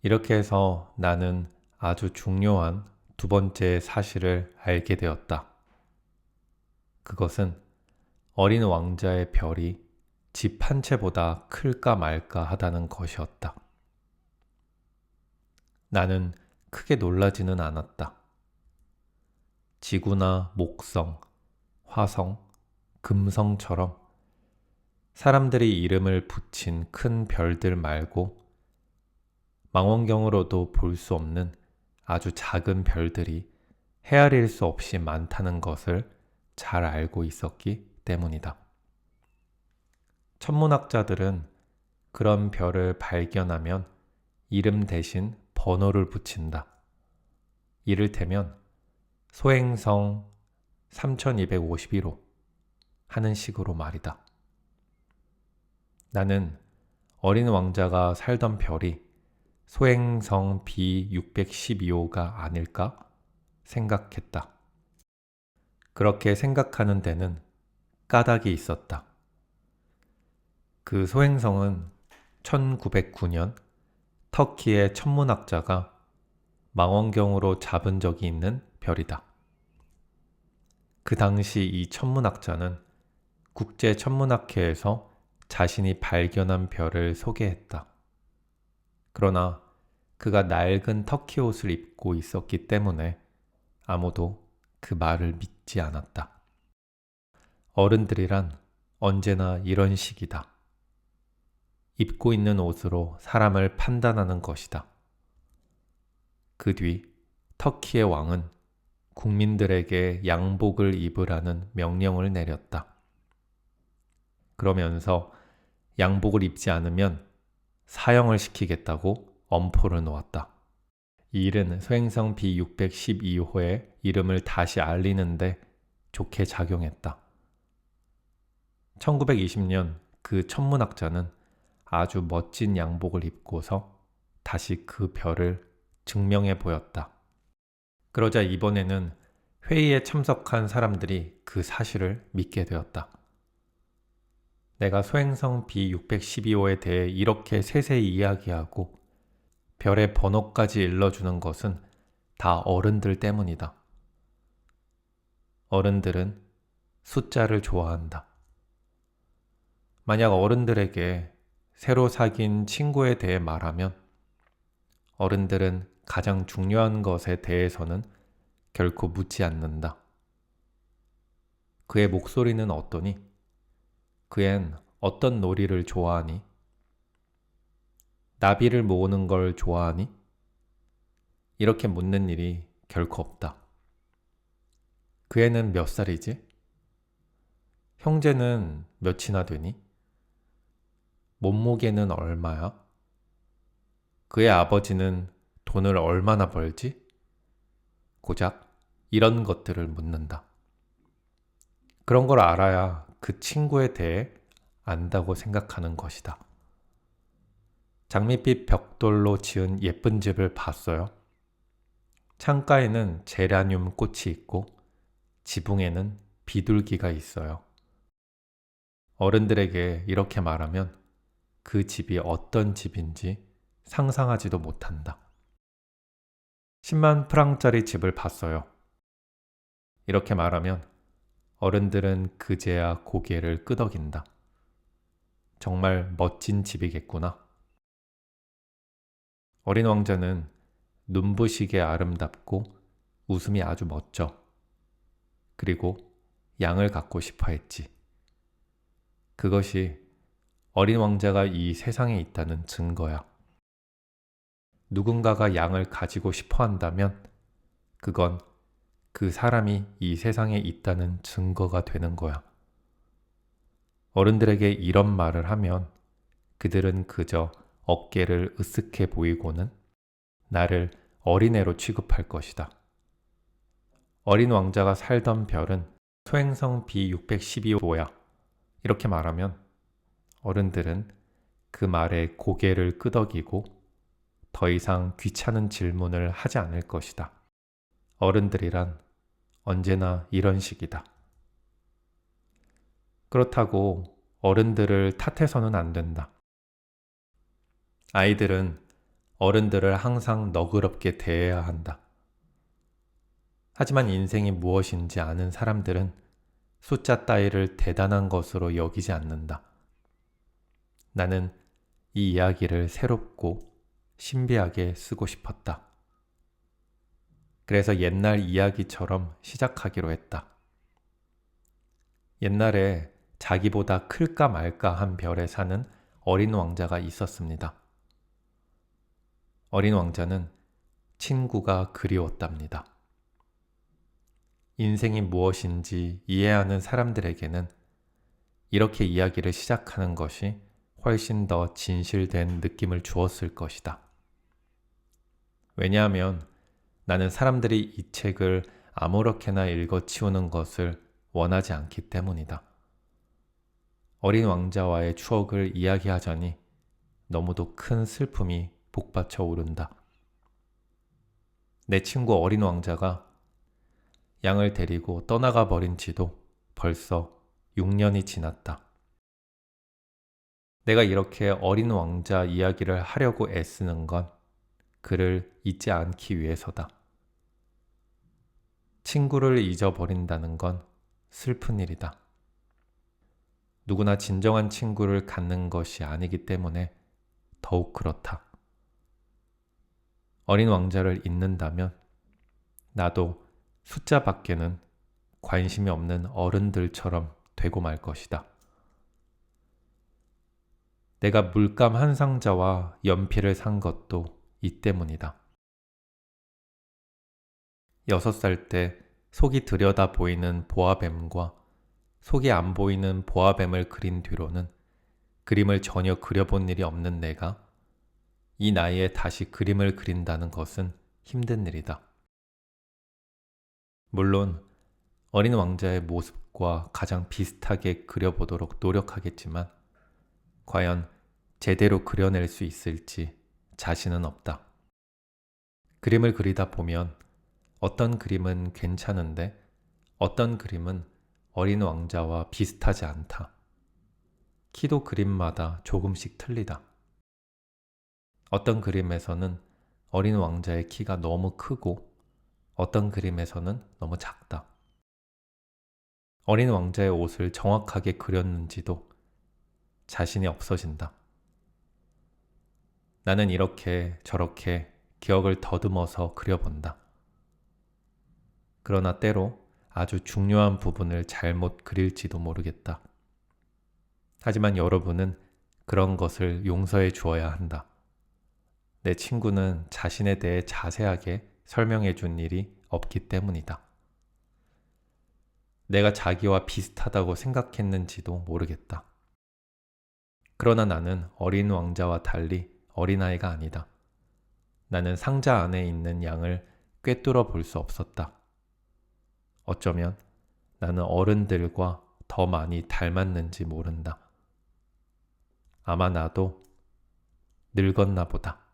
이렇게 해서 나는 아주 중요한 두 번째 사실을 알게 되었다. 그것은 어린 왕자의 별이 집 한 채보다 클까 말까 하다는 것이었다. 나는 크게 놀라지는 않았다. 지구나 목성, 화성, 금성처럼 사람들이 이름을 붙인 큰 별들 말고 망원경으로도 볼 수 없는 아주 작은 별들이 헤아릴 수 없이 많다는 것을 잘 알고 있었기 때문이다. 천문학자들은 그런 별을 발견하면 이름 대신 번호를 붙인다. 이를테면 소행성 3251호 하는 식으로 말이다. 나는 어린 왕자가 살던 별이 소행성 B612호가 아닐까 생각했다. 그렇게 생각하는 데는 까닭이 있었다. 그 소행성은 1909년 터키의 천문학자가 망원경으로 잡은 적이 있는 별이다. 그 당시 이 천문학자는 국제천문학회에서 자신이 발견한 별을 소개했다. 그러나 그가 낡은 터키 옷을 입고 있었기 때문에 아무도 그 말을 믿지 않았다. 어른들이란 언제나 이런 식이다. 입고 있는 옷으로 사람을 판단하는 것이다. 그 뒤 터키의 왕은 국민들에게 양복을 입으라는 명령을 내렸다. 그러면서 양복을 입지 않으면 사형을 시키겠다고 엄포를 놓았다. 이 일은 소행성 B612호의 이름을 다시 알리는데 좋게 작용했다. 1920년 그 천문학자는 아주 멋진 양복을 입고서 다시 그 별을 증명해 보였다. 그러자 이번에는 회의에 참석한 사람들이 그 사실을 믿게 되었다. 내가 소행성 B612호에 대해 이렇게 세세히 이야기하고 별의 번호까지 일러주는 것은 다 어른들 때문이다. 어른들은 숫자를 좋아한다. 만약 어른들에게 새로 사귄 친구에 대해 말하면 어른들은 가장 중요한 것에 대해서는 결코 묻지 않는다. 그의 목소리는 어떠니? 그앤 어떤 놀이를 좋아하니? 나비를 모으는 걸 좋아하니? 이렇게 묻는 일이 결코 없다. 그 애는 몇 살이지? 형제는 몇이나 되니? 몸무게는 얼마야? 그의 아버지는 돈을 얼마나 벌지? 고작 이런 것들을 묻는다. 그런 걸 알아야 그 친구에 대해 안다고 생각하는 것이다. 장밋빛 벽돌로 지은 예쁜 집을 봤어요. 창가에는 제라늄 꽃이 있고 지붕에는 비둘기가 있어요. 어른들에게 이렇게 말하면 그 집이 어떤 집인지 상상하지도 못한다. 10만 프랑짜리 집을 봤어요. 이렇게 말하면 어른들은 그제야 고개를 끄덕인다. 정말 멋진 집이겠구나. 어린 왕자는 눈부시게 아름답고 웃음이 아주 멋져. 그리고 양을 갖고 싶어 했지. 그것이 어린 왕자가 이 세상에 있다는 증거야. 누군가가 양을 가지고 싶어 한다면 그건 그 사람이 이 세상에 있다는 증거가 되는 거야. 어른들에게 이런 말을 하면 그들은 그저 어깨를 으쓱해 보이고는 나를 어린애로 취급할 것이다. 어린 왕자가 살던 별은 소행성 B612호야. 이렇게 말하면 어른들은 그 말에 고개를 끄덕이고 더 이상 귀찮은 질문을 하지 않을 것이다. 어른들이란 언제나 이런 식이다. 그렇다고 어른들을 탓해서는 안 된다. 아이들은 어른들을 항상 너그럽게 대해야 한다. 하지만 인생이 무엇인지 아는 사람들은 숫자 따위를 대단한 것으로 여기지 않는다. 나는 이 이야기를 새롭고 신비하게 쓰고 싶었다. 그래서 옛날 이야기처럼 시작하기로 했다. 옛날에 자기보다 클까 말까 한 별에 사는 어린 왕자가 있었습니다. 어린 왕자는 친구가 그리웠답니다. 인생이 무엇인지 이해하는 사람들에게는 이렇게 이야기를 시작하는 것이 훨씬 더 진실된 느낌을 주었을 것이다. 왜냐하면 나는 사람들이 이 책을 아무렇게나 읽어치우는 것을 원하지 않기 때문이다. 어린 왕자와의 추억을 이야기하자니 너무도 큰 슬픔이 복받쳐 오른다. 내 친구 어린 왕자가 양을 데리고 떠나가 버린 지도 벌써 6년이 지났다. 내가 이렇게 어린 왕자 이야기를 하려고 애쓰는 건 그를 잊지 않기 위해서다. 친구를 잊어버린다는 건 슬픈 일이다. 누구나 진정한 친구를 갖는 것이 아니기 때문에 더욱 그렇다. 어린 왕자를 잊는다면 나도 숫자 밖에는 관심이 없는 어른들처럼 되고 말 것이다. 내가 물감 한 상자와 연필을 산 것도 이 때문이다. 6살 때 속이 들여다 보이는 보아뱀과 속이 안 보이는 보아뱀을 그린 뒤로는 그림을 전혀 그려본 일이 없는 내가 이 나이에 다시 그림을 그린다는 것은 힘든 일이다. 물론 어린 왕자의 모습과 가장 비슷하게 그려보도록 노력하겠지만 과연 제대로 그려낼 수 있을지 자신은 없다. 그림을 그리다 보면 어떤 그림은 괜찮은데 어떤 그림은 어린 왕자와 비슷하지 않다. 키도 그림마다 조금씩 틀리다. 어떤 그림에서는 어린 왕자의 키가 너무 크고 어떤 그림에서는 너무 작다. 어린 왕자의 옷을 정확하게 그렸는지도 자신이 없어진다. 나는 이렇게 저렇게 기억을 더듬어서 그려본다. 그러나 때로 아주 중요한 부분을 잘못 그릴지도 모르겠다. 하지만 여러분은 그런 것을 용서해 주어야 한다. 내 친구는 자신에 대해 자세하게 설명해 준 일이 없기 때문이다. 내가 자기와 비슷하다고 생각했는지도 모르겠다. 그러나 나는 어린 왕자와 달리 어린아이가 아니다. 나는 상자 안에 있는 양을 꿰뚫어 볼 수 없었다. 어쩌면 나는 어른들과 더 많이 닮았는지 모른다. 아마 나도 늙었나 보다.